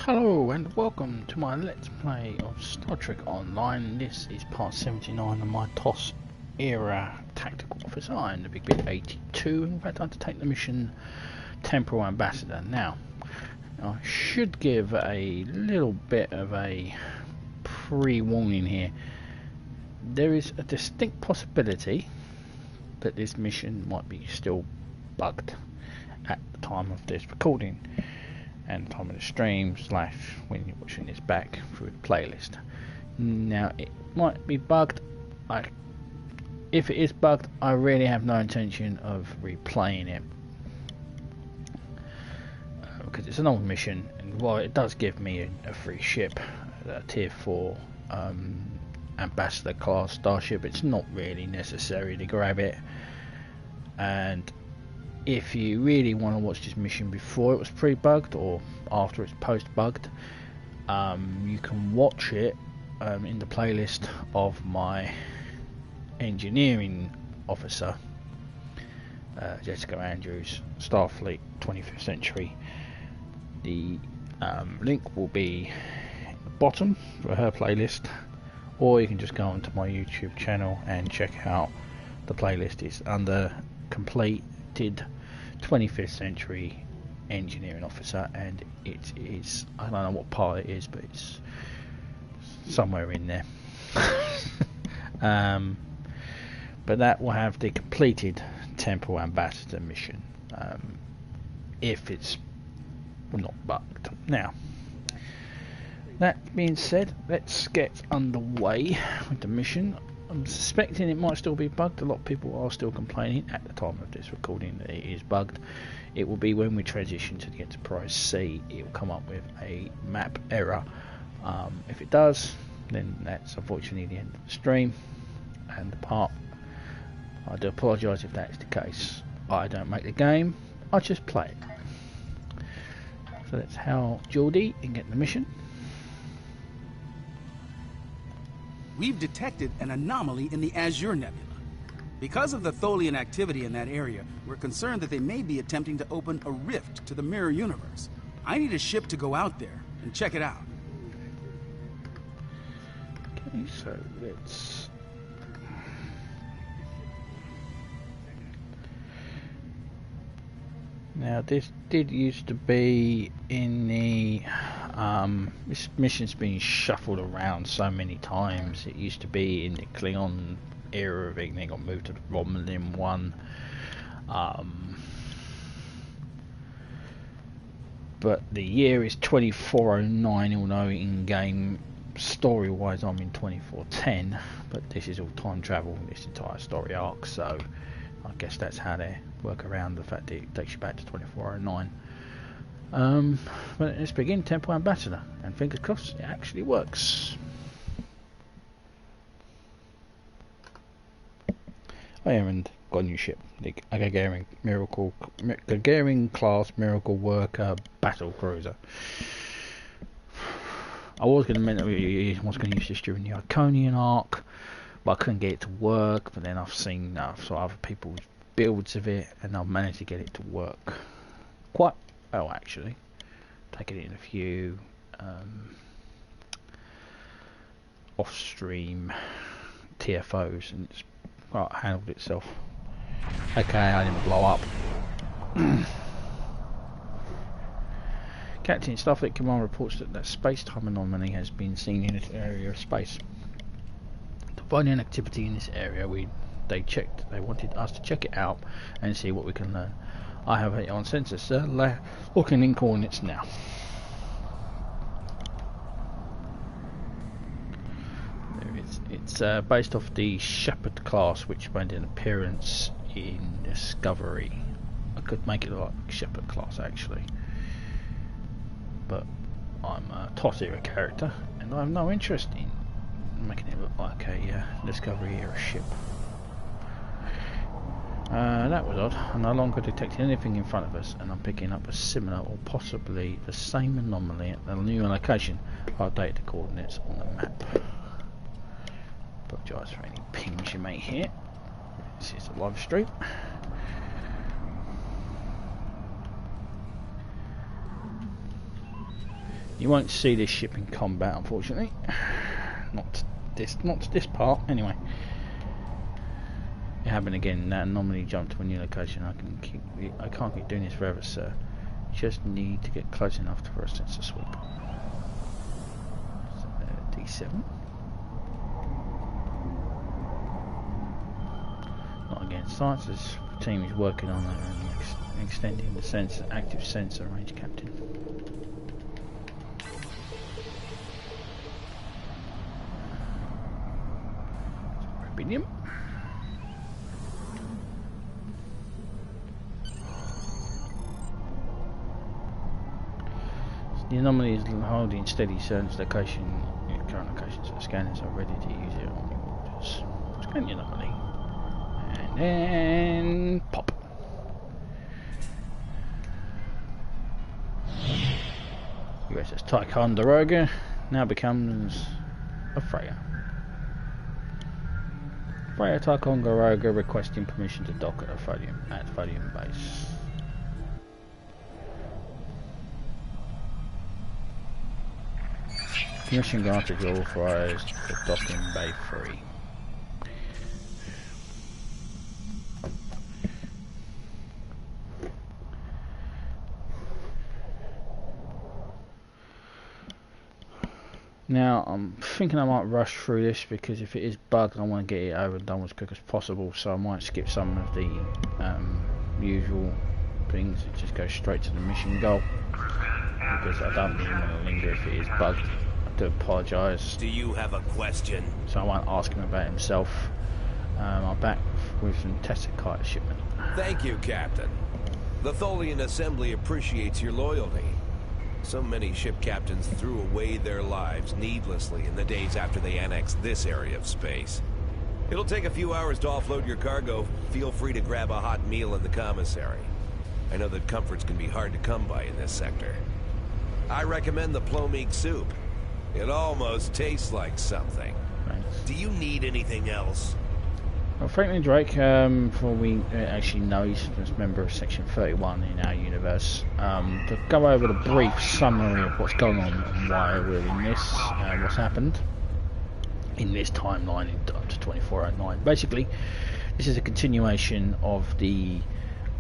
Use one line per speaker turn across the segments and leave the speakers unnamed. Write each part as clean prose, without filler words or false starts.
Hello and welcome to my Let's Play of Star Trek Online. This is part 79 of my TOS era tactical officer. I'm the Big Bit 82. In fact, I undertake the mission Temporal Ambassador. Now, I should give a little bit of a pre-warning here. There is a distinct possibility that this mission might be still bugged at the time of this recording and the time of the stream / when you're watching this back through the playlist. Now, it might be bugged. If it is bugged, I really have no intention of replaying it because it's an old mission, and while it does give me a free ship, a tier 4 Ambassador class starship, it's not really necessary to grab it. And if you really want to watch this mission before it was pre-bugged or after it's post-bugged, you can watch it in the playlist of my engineering officer, Jessica Andrews, Starfleet 25th Century. The link will be at the bottom for her playlist, or you can just go onto my YouTube channel and check out the playlist. It's under completed 25th Century engineering officer, and it is, I don't know what part it is, but it's somewhere in there. But that will have the completed Temporal Ambassador mission, if it's not bugged. Now, that being said, let's get underway with the mission. I'm suspecting it might still be bugged. A lot of people are still complaining at the time of this recording that it is bugged. It will be when we transition to the Enterprise C, it will come up with a map error. If it does, then that's unfortunately the end of the stream and the part. I do apologise if that's the case. I don't make the game, I just play it. So that's how Geordie can get the mission.
We've detected an anomaly in the Azure Nebula. Because of the Tholian activity in that area, we're concerned that they may be attempting to open a rift to the mirror universe. I need a ship to go out there and check it out.
Okay, so let's... Now, this did used to be in the... this mission's been shuffled around so many times. It used to be in the Klingon era, then it got moved to the Romulan one. But the year is 2409, although in-game story-wise I'm in 2410. But this is all time travel, this entire story arc, so I guess that's how they work around the fact that it takes you back to 2409. But let's begin Temporal Ambassador, and fingers crossed it actually works. I am and got a new ship, the Gagarin Class Miracle Worker Battle Cruiser. I was going to use this during the Iconian arc, but I couldn't get it to work. But then I've seen other people's builds of it, and I've managed to get it to work quite well, actually. Taking it in a few off-stream TFOs, and it's handled itself. Okay, I didn't blow up. Captain, Starfleet Command reports that space-time anomaly has been seen in this area of space. To find an activity in this area, they wanted us to check it out and see what we can learn. I have it on sensor, sir. Looking in coordinates now. It's based off the Shepherd class, which made an appearance in Discovery. I could make it look like Shepherd class actually, but I'm a TOS era character, and I have no interest in making it look like a Discovery era ship. That was odd. I'm no longer detecting anything in front of us, and I'm picking up a similar or possibly the same anomaly at the new location. I'll update the coordinates on the map. Apologise for any pings you may hear. This is a live stream. You won't see this ship in combat, unfortunately. Not this part, anyway. It happened again. That anomaly jumped to a new location. I can't keep doing this forever, sir. Just need to get close enough for a sensor sweep. D7. Not again. Science's team is working on that and extending the active sensor range, Captain. Rubidium. The anomaly is holding steady certain current locations, so scanners are ready to use it on the orders. Scan the anomaly. And then pop. USS Ticonderoga now becomes a freighter. Freighter Ticonderoga requesting permission to dock at Tholian base. Permission granted, you're authorized for docking Bay 3. Now, I'm thinking I might rush through this because if it is bugged, I want to get it over and done as quick as possible, so I might skip some of the usual things and just go straight to the mission goal because I don't really want to linger if it is bugged. I do apologise.
Do you have a question?
So I won't ask him about himself. I'm back with some Tessakite shipment.
Thank you, Captain. The Tholian Assembly appreciates your loyalty. So many ship captains threw away their lives needlessly in the days after they annexed this area of space. It'll take a few hours to offload your cargo. Feel free to grab a hot meal in the commissary. I know that comforts can be hard to come by in this sector. I recommend the plomeek soup. It almost tastes like something.
Thanks.
Do you need anything else?
Well, Franklin Drake, before we actually know he's a member of Section 31 in our universe, to go over the brief summary of what's going on and why we're in this, what's happened in this timeline up to 2409. Basically, this is a continuation of the,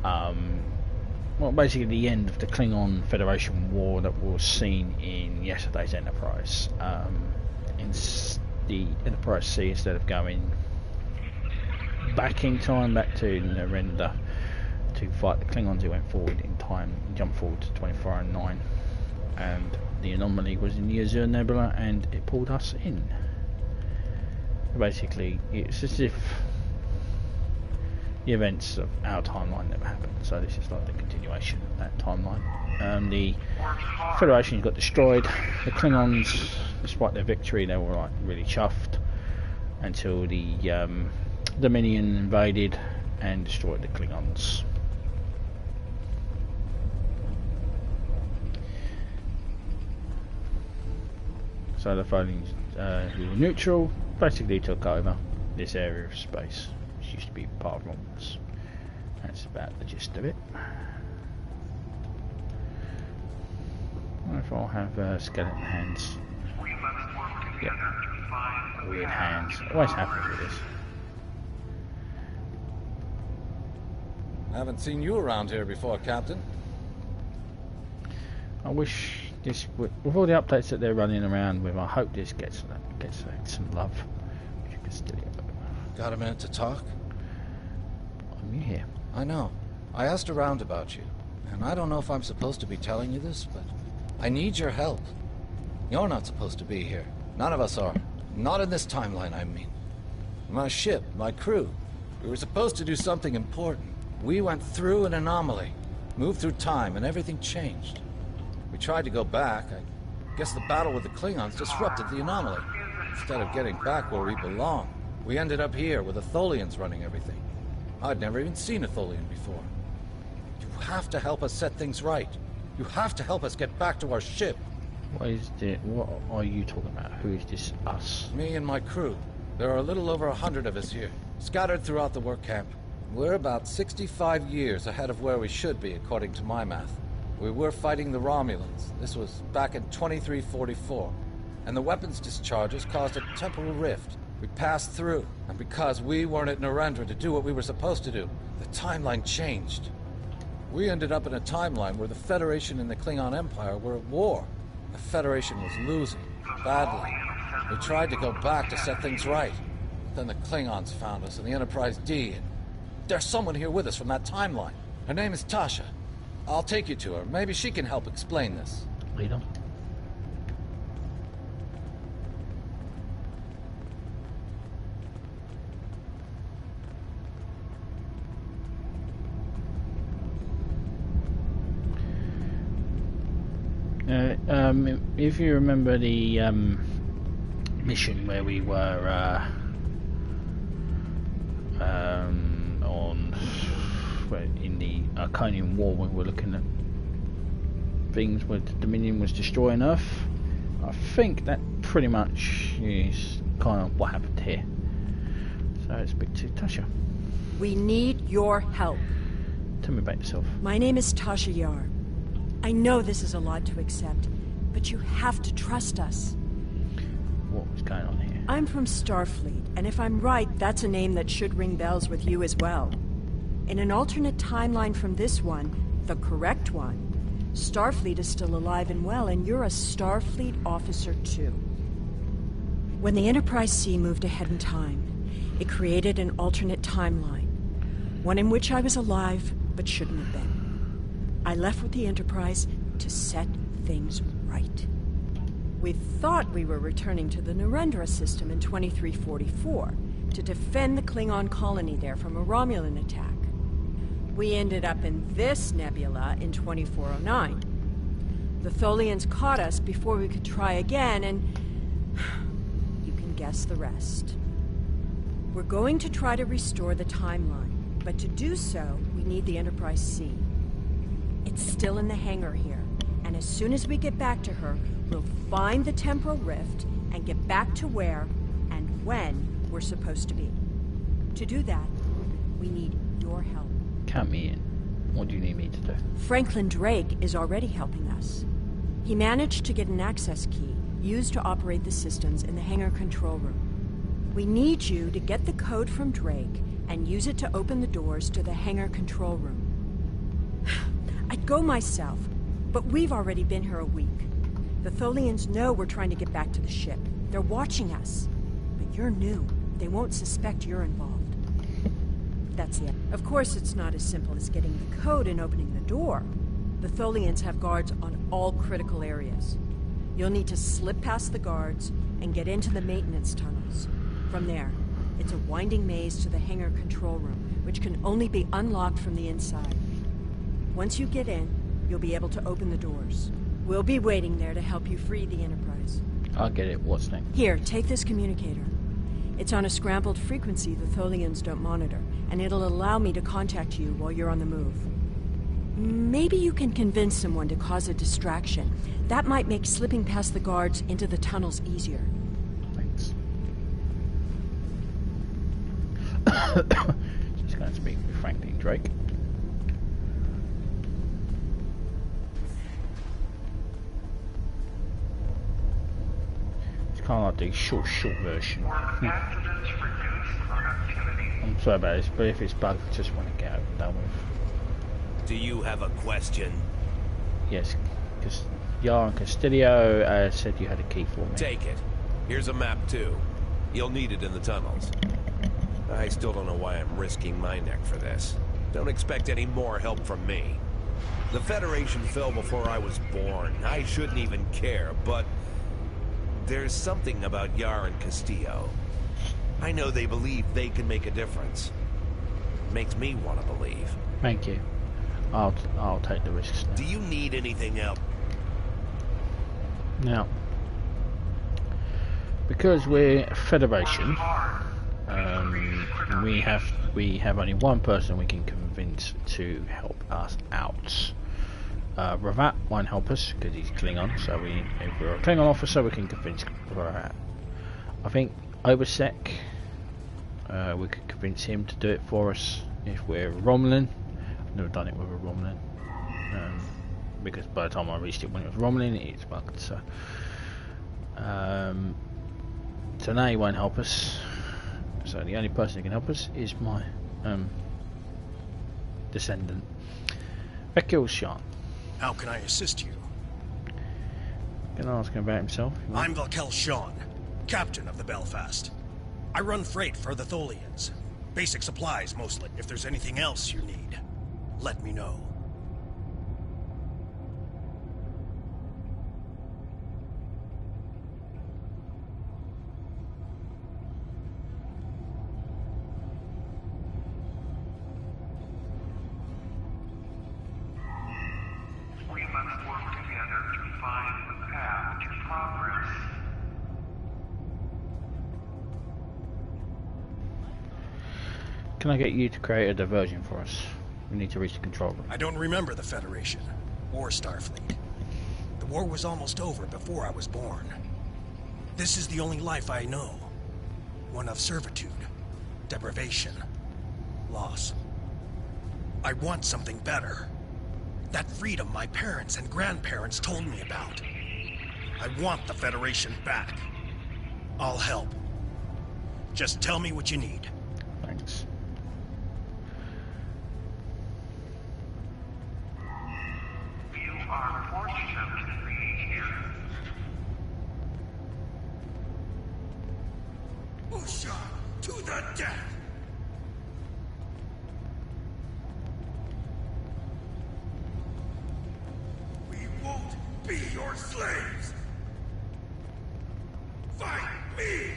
well, basically the end of the Klingon Federation War that was seen in yesterday's Enterprise. In the Enterprise C, instead of going back in time, back to Narendra to fight the Klingons, who went forward in time, jumped forward to 2409, and the anomaly was in the Azure Nebula and it pulled us in. Basically, it's as if the events of our timeline never happened, so this is like the continuation of that timeline. The Federation got destroyed. The Klingons, despite their victory, they were like really chuffed until the Dominion invaded and destroyed the Klingons. So the Tholians, who were neutral, basically took over this area of space, which used to be part of Romulus. That's about the gist of it. I wonder if I'll have skeleton hands. Yeah, weird hands. Always happens with this.
I haven't seen you around here before, Captain.
I wish this, with all the updates that they're running around with, I hope this gets some love.
Got a minute to talk?
I'm here.
I know. I asked around about you, and I don't know if I'm supposed to be telling you this, but I need your help. You're not supposed to be here. None of us are. Not in this timeline, I mean. My ship, my crew, we were supposed to do something important. We went through an anomaly, moved through time, and everything changed. We tried to go back. I guess the battle with the Klingons disrupted the anomaly. Instead of getting back where we belong, we ended up here with the Tholians running everything. I'd never even seen a Tholian before. You have to help us set things right. You have to help us get back to our ship.
What are you talking about? Who is this us?
Me and my crew. There are a little over 100 of us here, scattered throughout the work camp. We're about 65 years ahead of where we should be, according to my math. We were fighting the Romulans. This was back in 2344. And the weapons discharges caused a temporal rift. We passed through, and because we weren't at Narendra to do what we were supposed to do, the timeline changed. We ended up in a timeline where the Federation and the Klingon Empire were at war. The Federation was losing, badly. We tried to go back to set things right. Then the Klingons found us, and the Enterprise D, and there's someone here with us from that timeline. Her name is Tasha. I'll take you to her. Maybe she can help explain this.
Lead on. If you remember the mission where we were in the Arcanian War, when we were looking at things where the Dominion was destroying Earth, I think that pretty much is kind of what happened here. So let's speak to Tasha.
We need your help.
Tell me about yourself.
My name is Tasha Yar. I know this is a lot to accept, but you have to trust us.
What was going on here?
I'm from Starfleet, and if I'm right, that's a name that should ring bells with you as well. In an alternate timeline from this one, the correct one, Starfleet is still alive and well, and you're a Starfleet officer too. When the Enterprise C moved ahead in time, it created an alternate timeline, one in which I was alive but shouldn't have been. I left with the Enterprise to set things right. We thought we were returning to the Narendra system in 2344 to defend the Klingon colony there from a Romulan attack. We ended up in this nebula in 2409. The Tholians caught us before we could try again, and you can guess the rest. We're going to try to restore the timeline, but to do so, we need the Enterprise C. It's still in the hangar here, and as soon as we get back to her, we'll find the temporal rift and get back to where and when we're supposed to be. To do that, we need your help.
Count me in. What do you need me to do?
Franklin Drake is already helping us. He managed to get an access key used to operate the systems in the hangar control room. We need you to get the code from Drake and use it to open the doors to the hangar control room. I'd go myself, but we've already been here a week. The Tholians know we're trying to get back to the ship. They're watching us. But you're new. They won't suspect you're involved. That's it. Of course, it's not as simple as getting the code and opening the door. The Tholians have guards on all critical areas. You'll need to slip past the guards and get into the maintenance tunnels. From there, it's a winding maze to the hangar control room, which can only be unlocked from the inside. Once you get in, you'll be able to open the doors. We'll be waiting there to help you free the Enterprise.
I'll get it. What's next?
Here, take this communicator. It's on a scrambled frequency the Tholians don't monitor, and it'll allow me to contact you while you're on the move. Maybe you can convince someone to cause a distraction. That might make slipping past the guards into the tunnels easier.
Thanks. Just going to speak with Franklin Drake. It's kind of like the short version. I'm sorry about this, but if it's bugged, I just want to get it done with.
Do you have a question?
Yes, because Yar and Castillo said you had a key for me.
Take it. Here's a map too. You'll need it in the tunnels. I still don't know why I'm risking my neck for this. Don't expect any more help from me. The Federation fell before I was born. I shouldn't even care, but there's something about Yar and Castillo. I know they believe they can make a difference. It makes me want to believe.
Thank you. I'll take the risks now.
Do you need anything else?
Now, because we're a Federation, we have only one person we can convince to help us out. Ravat won't help us because he's Klingon, so if we're a Klingon officer, we can convince Ravat. I think Oversec, we could convince him to do it for us if we're Romulan. Never done it with a Romulan. because by the time I reached it when it was rumbling, it's bugged. So, so now he won't help us. So the only person who can help us is my descendant, Bekil Shan.
How can I assist you?
Can I ask him about himself?
I'm Bekil Shan, captain of the Belfast. I run freight for the Tholians. Basic supplies, mostly. If there's anything else you need, let me know.
We must work together to find the path to progress.
Can I get you to create a diversion for us? We need to reach the control room.
I don't remember the Federation, or Starfleet. The war was almost over before I was born. This is the only life I know. One of servitude, deprivation, loss. I want something better. That freedom my parents and grandparents told me about. I want the Federation back. I'll help. Just tell me what you need.
Thanks.
You are fortunate to be here.
Usha, to the death! We won't be your slaves! Fight me!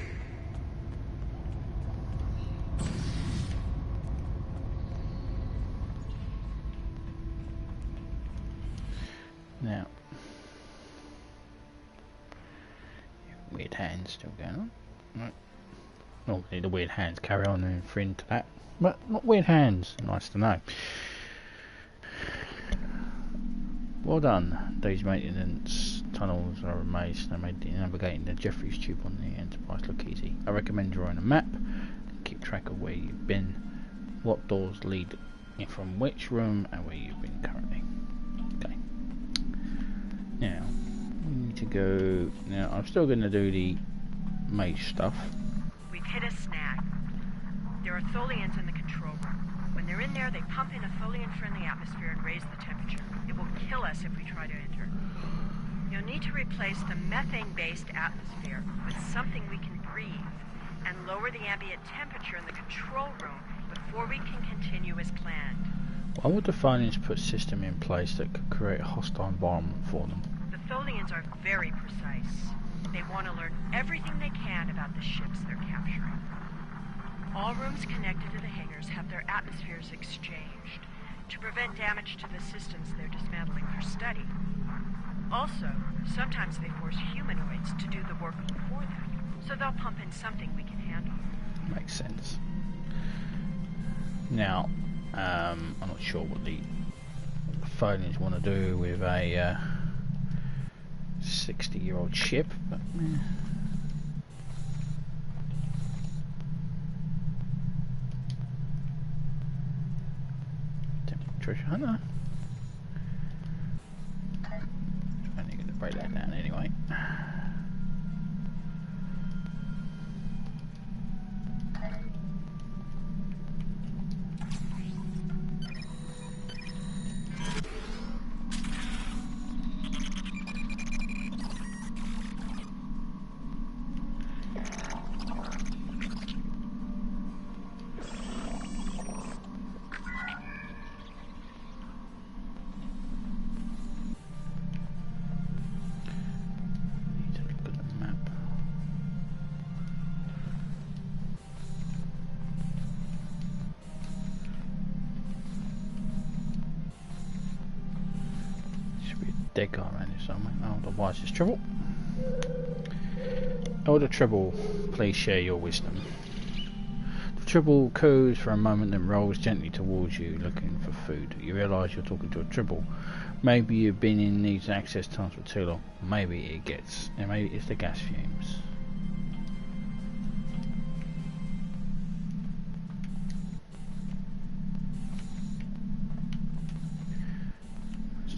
Now, weird hands still going on. Right. Normally the weird hands carry on and infringe to that, but not weird hands. Nice to know. Well done. These maintenance tunnels are a maze. They made navigating the Jeffries tube on the Enterprise look easy. I recommend drawing a map. Keep track of where you've been, what doors lead from which room, and where you've been currently. Okay. Now, we need to go... Now, I'm still going to do the mage stuff.
We've hit a snag. There are Tholians in the control room. When they're in there, they pump in a Tholian-friendly atmosphere and raise the temperature. It will kill us if we try to enter. You'll need to replace the methane-based atmosphere with something we can breathe, and lower the ambient temperature in the control room before we can continue as planned.
Why would the Tholians put a system in place that could create a hostile environment for them?
The Tholians are very precise. They want to learn everything they can about the ships they're capturing. All rooms connected to the hangars have their atmospheres exchanged to prevent damage to the systems they're dismantling for study. Also, sometimes they force humanoids to do the work for them, so they'll pump in something we can handle.
Makes sense. Now, I'm not sure what the Tholians want to do with a 60-year-old ship, but treasure hunter. Only going to break that down anyway. Dead guy around here somewhere. Oh, why is this Tribble? Elder Tribble, please share your wisdom. The Tribble coos for a moment, then rolls gently towards you, looking for food. You realise you're talking to a Tribble. Maybe you've been in these access tunnels for too long. Maybe it's the gas fumes.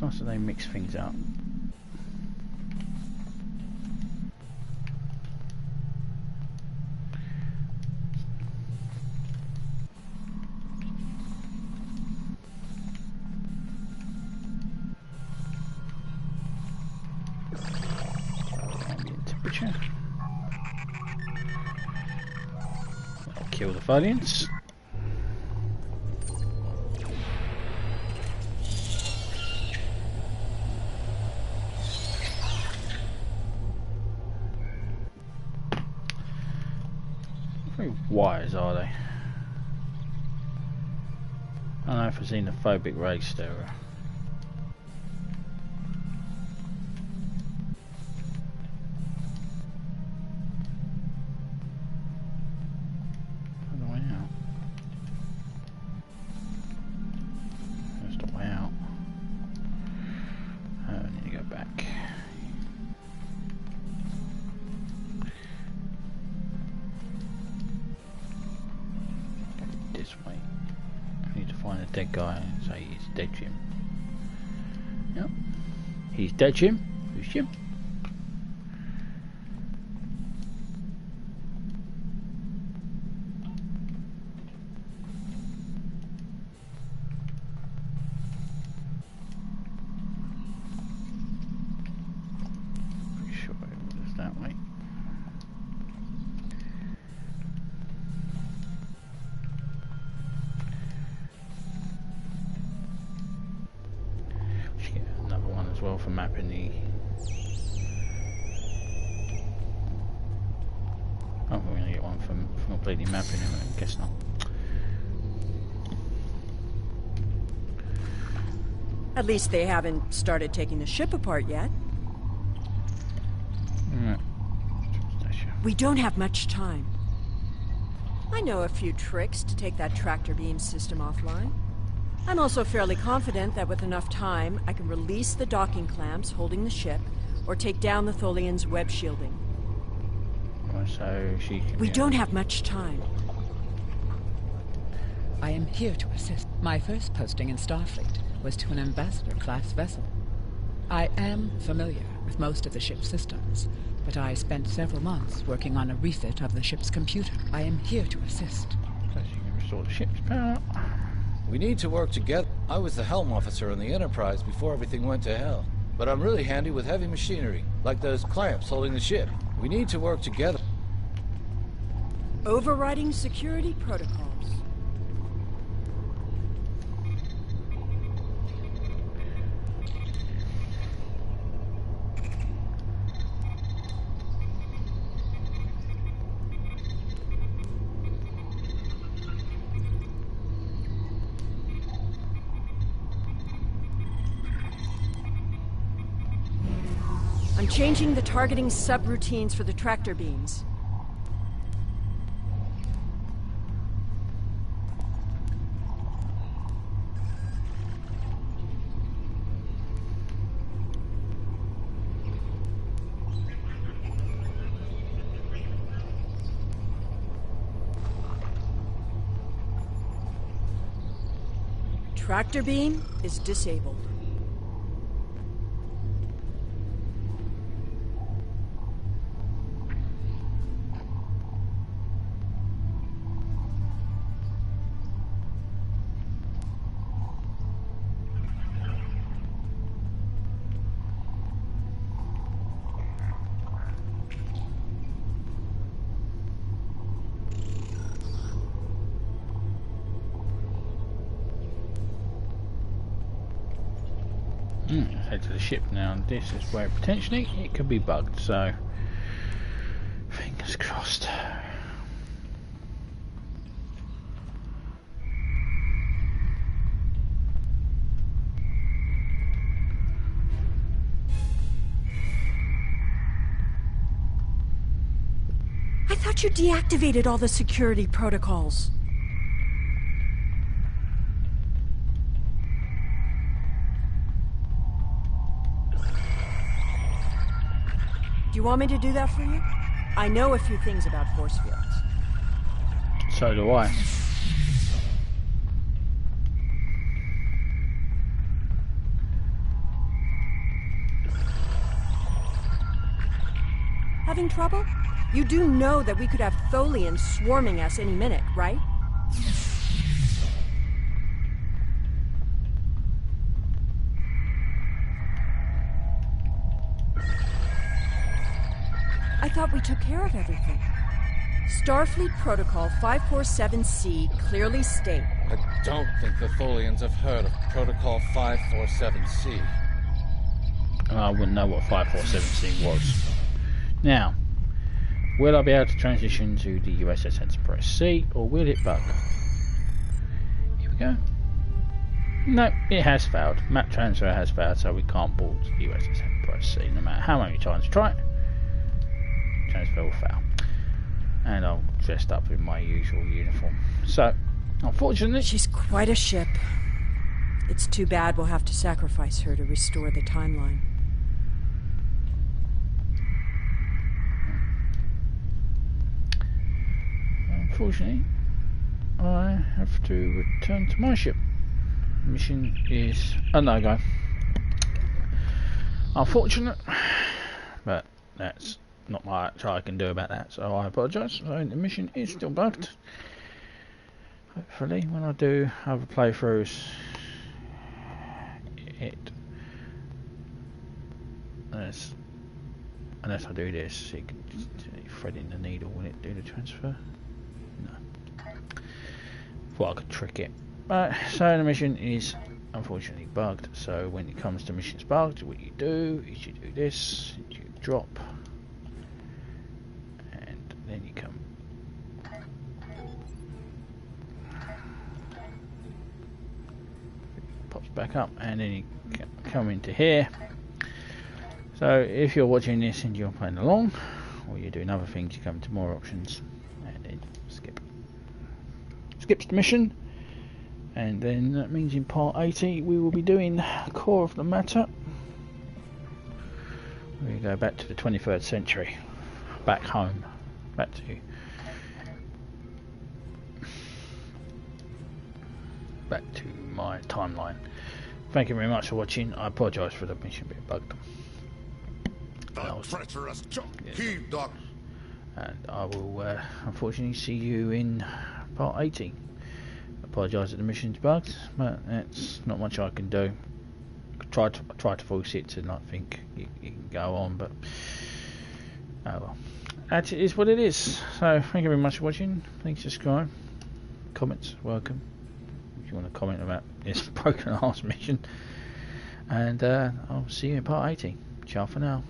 It's nice that they mix things up. Ambient temperature. That'll kill the Tholians. Very wise, are they? I don't know if it's xenophobic race there. The way out. That's the way out. I need to go back. This way. I need to find a dead guy and say he's dead, Jim. Yep. He's dead, Jim. Who's Jim? Pretty sure it was that way. Well, for mapping the... Oh, we're going to get one from completely mapping it, I guess not.
At least they haven't started taking the ship apart yet. We don't have much time. I know a few tricks to take that tractor beam system offline. I'm also fairly confident that with enough time, I can release the docking clamps holding the ship, or take down the Tholian's web shielding.
So she can...
We don't have much time.
I am here to assist. My first posting in Starfleet was to an Ambassador Class vessel. I am familiar with most of the ship's systems, but I spent several months working on a refit of the ship's computer. I am here to assist.
So she can restore the ship's power.
We need to work together. I was the helm officer on the Enterprise before everything went to hell. But I'm really handy with heavy machinery, like those clamps holding the ship. We need to work together.
Overriding security protocols. I'm changing the targeting subroutines for the tractor beams. Tractor beam is disabled.
Let's head to the ship now. This is where potentially it could be bugged, so fingers crossed.
I thought you deactivated all the security protocols. Do you want me to do that for you? I know a few things about force fields.
So do I.
Having trouble? You do know that we could have Tholians swarming us any minute, right? I thought we took care of everything. Starfleet Protocol 547C clearly state...
I don't think the Tholians have heard of Protocol 547C.
I wouldn't know what 547C was. Now, will I be able to transition to the USS Enterprise C, or will it bug? Here we go. No, it has failed. Map transfer has failed, so we can't board the USS Enterprise C. No matter how many times you try it, transfer will fail. And I'm dressed up in my usual uniform. So, unfortunately...
She's quite a ship. It's too bad we'll have to sacrifice her to restore the timeline.
Unfortunately, I have to return to my ship. The mission is a no-go. Unfortunate, but that's not much I can do about that, so I apologise. So the mission is still bugged. Hopefully, when I do other playthroughs, unless I do this, you can thread in the needle. Will it do the transfer? No. Thought I could trick it. So the mission is unfortunately bugged. So when it comes to missions bugged, what you do is you do this, you drop, and then you come. Pops back up, and then you come into here. So if you're watching this and you're playing along, or you're doing other things, you come to more options, and then skip. Skips the mission, and then that means in part 80 we will be doing Core of the Matter. We go back to the 23rd century, back home, back to my timeline. Thank you very much for watching. I apologise for the mission being bugged.
Treacherous heave, Doc.
And I will unfortunately see you in part 80. Apologise that the mission's bugged, but that's not much I can do. I try to force it to not think you can go on, but oh well. That is what it is. So thank you very much for watching. Please subscribe. Comments welcome. If you want to comment about this broken ass mission. And I'll see you in part 80. Ciao for now.